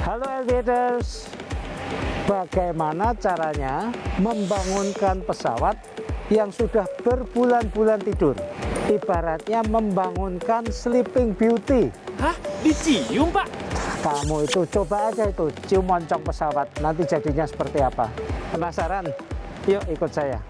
Halo Aviators, bagaimana caranya membangunkan pesawat yang sudah berbulan-bulan tidur? Ibaratnya membangunkan Sleeping Beauty. Hah? Dicium, Pak? Kamu itu coba aja itu cium moncong pesawat, nanti jadinya seperti apa? Penasaran? Yuk ikut saya.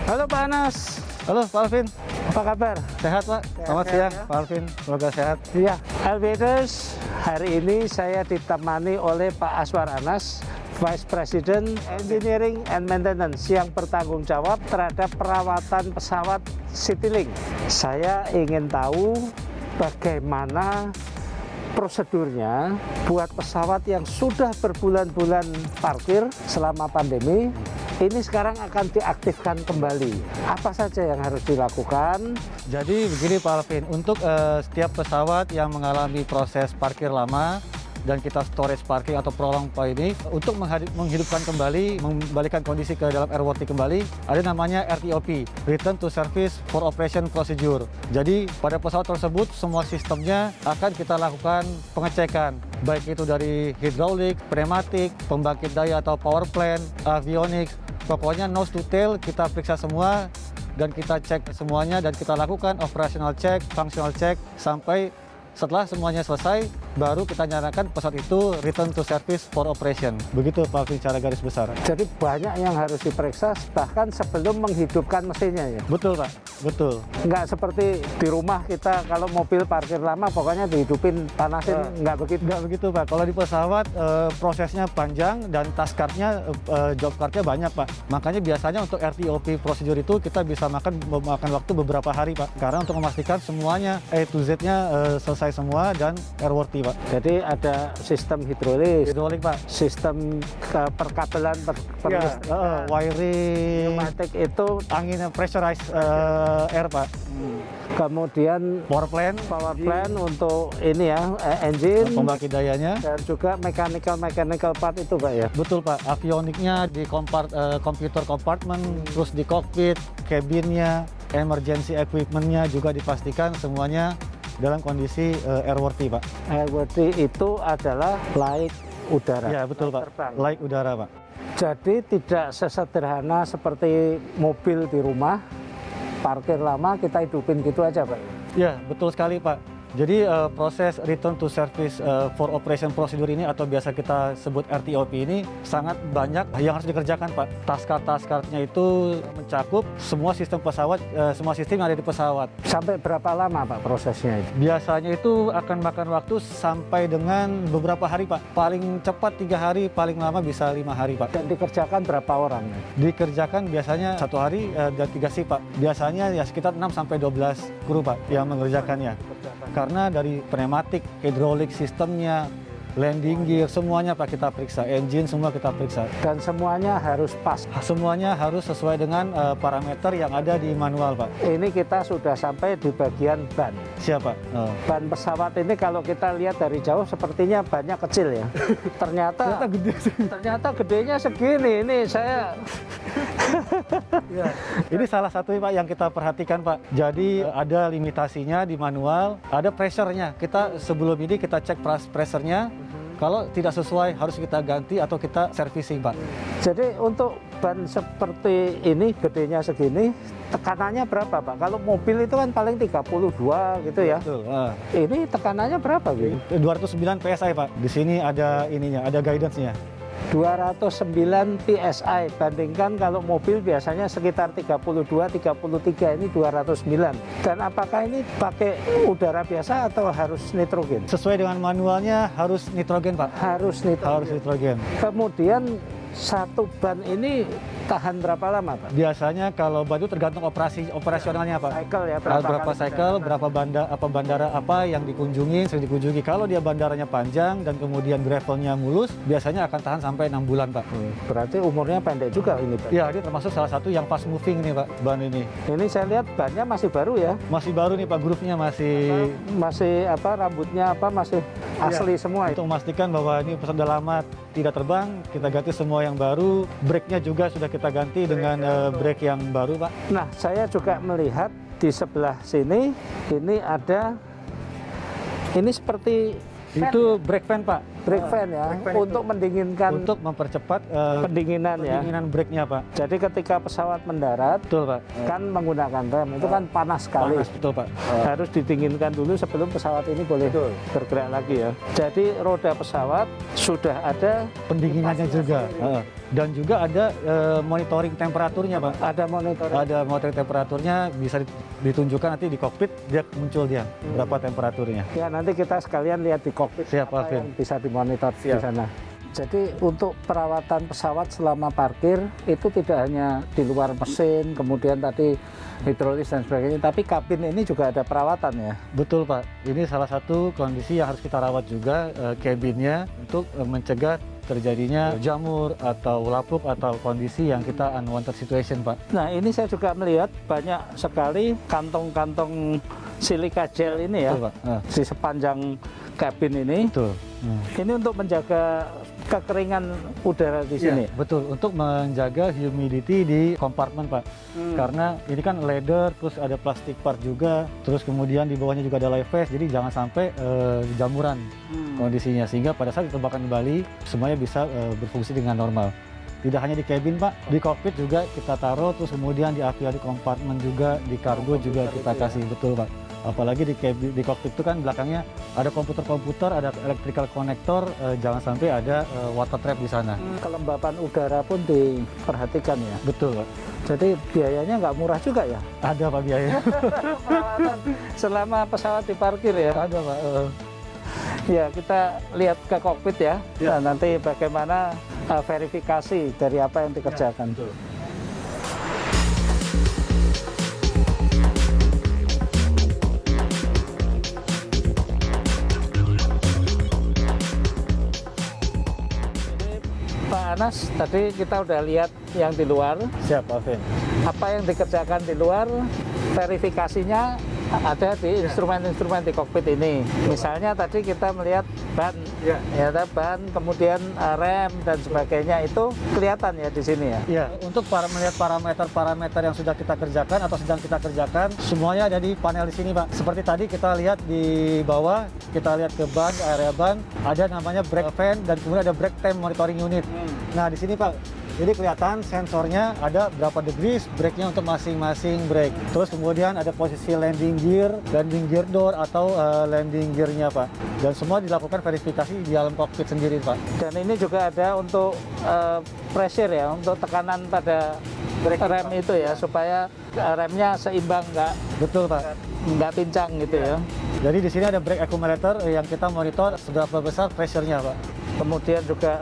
Halo Pak Anas. Halo Pak Alvin, Apa kabar? sehat Pak? Selamat siang Pak Alvin, semoga sehat. Iya, Aviators, hari ini saya ditemani oleh Pak Aswar Anas, Vice President Engineering and Maintenance yang bertanggung jawab terhadap perawatan pesawat Citylink. Saya ingin tahu bagaimana prosedurnya buat pesawat yang sudah berbulan-bulan parkir selama pandemi. Ini sekarang akan diaktifkan kembali. Apa saja yang harus dilakukan? Jadi begini Pak Alvin, untuk setiap pesawat yang mengalami proses parkir lama dan kita storage parking atau prolong ini, untuk menghidupkan kembali, mengembalikan kondisi ke dalam airworthy kembali, ada namanya RTOP, Return to Service for Operation Procedure. Jadi pada pesawat tersebut semua sistemnya akan kita lakukan pengecekan, baik itu dari hidrolik, pneumatik, pembangkit daya atau power plant, avionics, pokoknya nose to tail kita periksa semua dan kita cek semuanya dan kita lakukan operational check, functional check sampai setelah semuanya selesai, baru kita nyatakan pesawat itu return to service for operation. Begitu Pak Alvin secara garis besar. Jadi banyak yang harus diperiksa bahkan sebelum menghidupkan mesinnya ya? Betul Pak, betul. Nggak seperti di rumah kita kalau mobil parkir lama pokoknya dihidupin, panasin, nggak begitu? Nggak begitu Pak, kalau di pesawat prosesnya panjang dan task card-nya, job card-nya banyak Pak. Makanya biasanya untuk RTOP prosedur itu kita bisa memakan waktu beberapa hari Pak. Karena untuk memastikan semuanya A to Z-nya selesai semua dan airworthy Pak. Jadi ada sistem hidrolis, Hidrolik Pak. sistem perkabelan, Ya, wiring, pneumatik itu, angin pressurized air Pak. kemudian Power plant, power plant untuk ini ya, engine, pembangkit dayanya. dan juga mechanical part itu Pak ya? Betul Pak, avioniknya di computer compartment, terus di cockpit, cabinnya, emergency equipment-nya juga dipastikan semuanya dalam kondisi airworthy Pak. Airworthy itu adalah laik udara. Ya betul Pak, Terbang. laik udara Pak. Jadi tidak sesederhana seperti mobil di rumah, parkir lama kita hidupin gitu aja Pak? Ya betul sekali Pak. Jadi proses return to service for operation procedure ini atau biasa kita sebut RTOP ini sangat banyak yang harus dikerjakan Pak. Task-card-nya itu mencakup semua sistem pesawat, semua sistem yang ada di pesawat. Sampai berapa lama Pak prosesnya itu? Biasanya itu akan makan waktu sampai dengan beberapa hari Pak. Paling cepat 3 hari, paling lama bisa 5 hari Pak. Dan dikerjakan berapa orang? Dikerjakan biasanya 1 hari dan 3 shift Pak. Biasanya ya sekitar 6 sampai 12 kru Pak yang mengerjakannya. Karena dari pneumatik, hidrolik sistemnya, landing gear, semuanya Pak kita periksa, engine semua kita periksa. Dan semuanya harus pas. Semuanya harus sesuai dengan parameter yang ada di manual Pak. Ini kita sudah sampai di bagian ban. Siapa? Ban pesawat ini kalau kita lihat dari jauh sepertinya bannya kecil ya. Ternyata gede sih. ternyata gedenya segini. Ini saya Ya. Ini salah satu Pak yang kita perhatikan Pak. Jadi ada limitasinya di manual, ada pressure-nya. Kita sebelum ini kita cek pressure-nya. Kalau tidak sesuai harus kita ganti atau kita servicing Pak. Jadi untuk ban seperti ini gedenya segini tekanannya berapa Pak? Kalau mobil itu kan paling 32 gitu ya. Betul. Ini tekanannya berapa gitu? 209 PSI Pak. Di sini ada ininya, ada guidance-nya. 209 PSI, bandingkan kalau mobil biasanya sekitar 32-33, ini 209. Dan apakah ini pakai udara biasa atau harus nitrogen? Sesuai dengan manualnya harus nitrogen Pak. Harus nitrogen. Harus nitrogen. Kemudian satu ban ini tahan berapa lama, Pak? Biasanya kalau ban itu tergantung operasionalnya Pak. Cycle ya, Berapa kali cycle, perjalanan. berapa bandara apa yang sering dikunjungi. Kalau dia bandaranya panjang dan kemudian gravelnya mulus, biasanya akan tahan sampai 6 bulan Pak. Berarti umurnya pendek juga ini, Pak? Ya, ini termasuk salah satu yang fast moving nih Pak, ban ini. Ini saya lihat bannya masih baru ya? Masih baru nih Pak, grupnya masih Masih rambutnya masih asli semua itu. untuk memastikan bahwa ini sudah lama tidak terbang, kita ganti semua yang baru. Brake-nya juga sudah kita ganti dengan brake yang baru Pak. Nah, saya juga melihat di sebelah sini ini ada, ini seperti Itu brake fan Pak, brake fan ya, brake fan untuk mendinginkan untuk mempercepat pendinginan ya. pendinginan brake-nya Pak. Jadi ketika pesawat mendarat Betul Pak. kan menggunakan rem, itu kan panas sekali. Panas, betul Pak. Harus didinginkan dulu sebelum pesawat ini boleh bergerak lagi ya. Jadi roda pesawat sudah ada, Pendinginannya juga. Dan juga ada monitoring temperaturnya Pak. ada monitor. Ada monitoring temperaturnya, bisa ditunjukkan nanti di kokpit, dia muncul dia berapa temperaturnya. Ya, nanti kita sekalian lihat di kokpit Siap, apa Alvin. yang bisa dimonitor di Siap. sana. Jadi untuk perawatan pesawat selama parkir itu tidak hanya di luar mesin, kemudian tadi hidrolis dan sebagainya, tapi kabin ini juga ada perawatan ya. Betul Pak, ini salah satu kondisi yang harus kita rawat juga, cabinnya untuk mencegah terjadinya jamur atau lapuk atau kondisi yang kita unwanted situation Pak. Nah, ini saya juga melihat banyak sekali kantong-kantong silika gel ini ya Betul Pak. di sepanjang kabin ini. Betul. Ini untuk menjaga kekeringan udara di sini. Betul, untuk menjaga humidity di kompartemen Pak. Karena ini kan leather, terus ada plastik part juga, terus kemudian di bawahnya juga ada live vest, jadi jangan sampai jamuran kondisinya. Sehingga pada saat diterbangkan kembali, semuanya bisa berfungsi dengan normal. Tidak hanya di cabin Pak, di kokpit juga kita taruh, terus kemudian di aviary compartment juga, di kargo juga kita kasih, betul Pak. Apalagi di kokpit itu kan belakangnya ada komputer-komputer, ada electrical connector, jangan sampai ada water trap di sana. Kelembapan udara pun diperhatikan ya. Betul Pak. Jadi biayanya nggak murah juga ya. Ada Pak biaya. Perawatan selama pesawat diparkir ya. Ada Pak. Ya, kita lihat ke kokpit ya. Nah, nanti bagaimana verifikasi dari apa yang dikerjakan. Pak Anas, tadi kita udah lihat yang di luar. Siap Alvin. Apa yang dikerjakan di luar, verifikasinya ada di instrumen-instrumen di kokpit ini. Misalnya tadi kita melihat ban, ya ada ban, kemudian rem dan sebagainya, itu kelihatan ya di sini ya. Ya, untuk melihat parameter-parameter yang sudah kita kerjakan atau sedang kita kerjakan, semuanya ada di panel di sini Pak. Seperti tadi kita lihat di bawah, kita lihat ke ban, area ban, ada namanya brake fan dan kemudian ada brake time monitoring unit. Nah di sini Pak, jadi kelihatan sensornya ada berapa degrees brake-nya untuk masing-masing brake. Terus kemudian ada posisi landing gear door atau landing gear-nya Pak. Dan semua dilakukan verifikasi di dalam kokpit sendiri Pak. Dan ini juga ada untuk pressure ya, untuk tekanan pada rem itu ya, supaya remnya seimbang, Betul Pak. nggak pincang gitu ya. Jadi di sini ada brake accumulator yang kita monitor seberapa besar pressure-nya Pak. Kemudian juga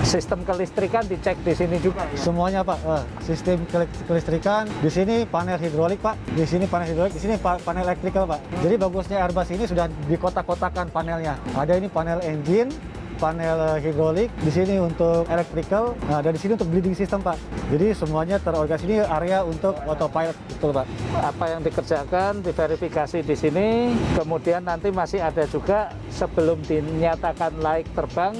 sistem kelistrikan dicek di sini juga ya. Semuanya Pak, sistem kelistrikan. Di sini panel hidrolik Pak, di sini panel hidrolik, di sini panel electrical Pak. Jadi bagusnya Airbus ini sudah dikotak-kotakan panelnya. Ada ini panel engine, panel hidrolik, di sini untuk electrical, dan di sini untuk bleeding system Pak. Jadi semuanya terorganisasi, ini area untuk autopilot, betul Pak. Apa yang dikerjakan, diverifikasi di sini, kemudian nanti masih ada juga sebelum dinyatakan layak terbang,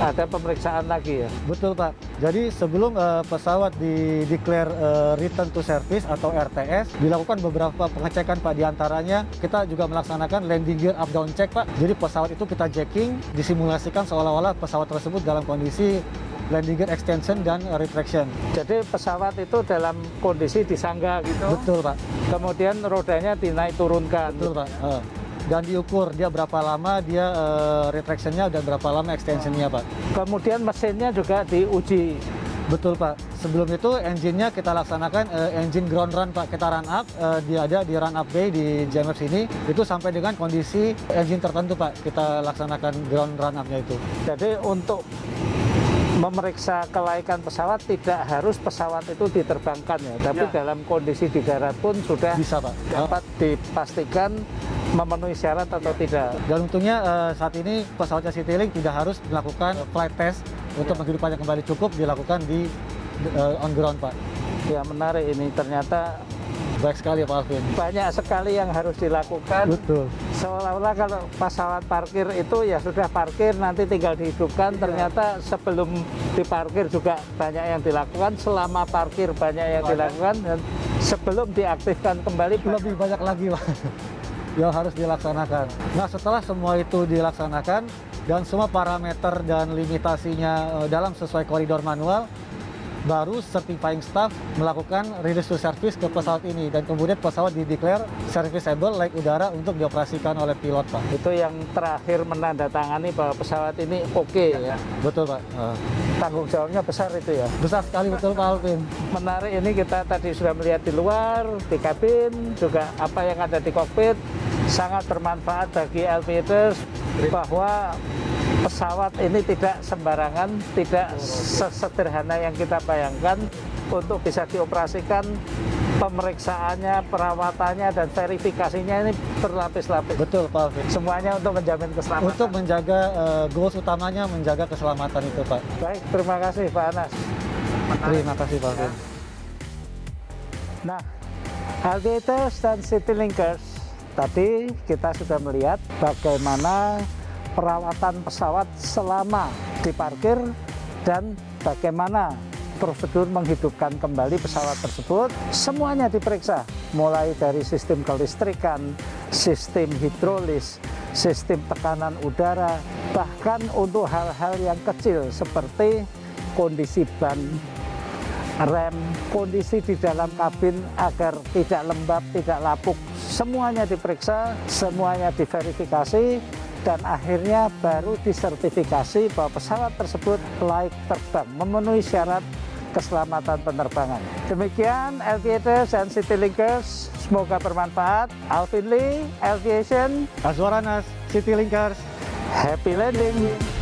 ada pemeriksaan lagi ya. Betul Pak. Jadi sebelum pesawat declare return to service atau RTS, dilakukan beberapa pengecekan Pak. Di antaranya kita juga melaksanakan landing gear up down check Pak. Jadi pesawat itu kita jacking, disimulasikan seolah-olah pesawat tersebut dalam kondisi landing gear extension dan retraction. Jadi pesawat itu dalam kondisi disangga gitu. Betul Pak. Kemudian rodanya dinaik turunkan. Betul Pak. Dan diukur dia berapa lama dia retractionnya dan berapa lama extensionnya Pak. Kemudian mesinnya juga diuji. Betul Pak. Sebelum itu engine-nya kita laksanakan engine ground run Pak. Kita run up, dia ada di run up bay di JMF sini. Itu sampai dengan kondisi engine tertentu Pak. Kita laksanakan ground run up-nya itu. Jadi untuk memeriksa kelaikan pesawat tidak harus pesawat itu diterbangkan ya, tapi dalam kondisi di darat pun sudah Bisa, Pak. dapat dipastikan memenuhi syarat atau tidak. Dan untungnya saat ini pesawatnya Citylink tidak harus melakukan flight test untuk menghidupannya kembali, cukup dilakukan di on ground, Pak. Ya menarik ini, ternyata Baik sekali, Pak Alvin. banyak sekali yang harus dilakukan. Betul. Seolah-olah kalau pesawat parkir itu ya sudah parkir, nanti tinggal dihidupkan. Ternyata sebelum diparkir juga banyak yang dilakukan, selama parkir banyak yang dilakukan, dan sebelum diaktifkan kembali Lebih banyak lagi, Pak, yang harus dilaksanakan. Nah, setelah semua itu dilaksanakan dan semua parameter dan limitasinya dalam sesuai koridor manual, baru certifying staff melakukan release to service ke pesawat ini, dan kemudian pesawat dideklar serviceable layak udara untuk dioperasikan oleh pilot, Pak. itu yang terakhir menandatangani bahwa pesawat ini oke ya. Betul, Pak. Tanggung jawabnya besar itu ya. Besar sekali, betul, Pak Alvin. Menarik ini, kita tadi sudah melihat di luar, di kabin, juga apa yang ada di kokpit, sangat bermanfaat bagi aviators bahwa pesawat ini tidak sembarangan, tidak sesederhana yang kita bayangkan. Untuk bisa dioperasikan, pemeriksaannya, perawatannya, dan verifikasinya ini berlapis-lapis. Betul, Pak Alvin. Semuanya untuk menjamin keselamatan. Untuk menjaga goals utamanya menjaga keselamatan itu, Pak. Baik, terima kasih Pak Anas. Terima kasih, Pak Alvin. Nah, aviators dan Citylinkers, tadi kita sudah melihat bagaimana perawatan pesawat selama diparkir dan bagaimana prosedur menghidupkan kembali pesawat tersebut. Semuanya diperiksa, mulai dari sistem kelistrikan, sistem hidrolis, sistem tekanan udara, bahkan untuk hal-hal yang kecil seperti kondisi ban, rem, kondisi di dalam kabin agar tidak lembab, tidak lapuk, semuanya diperiksa, semuanya diverifikasi, dan akhirnya baru disertifikasi bahwa pesawat tersebut layak terbang, memenuhi syarat keselamatan penerbangan. Demikian Aviators dan Citylinkers, semoga bermanfaat. Alvin Lee, Aviation, Azwar Anas, Citylinkers. happy landing!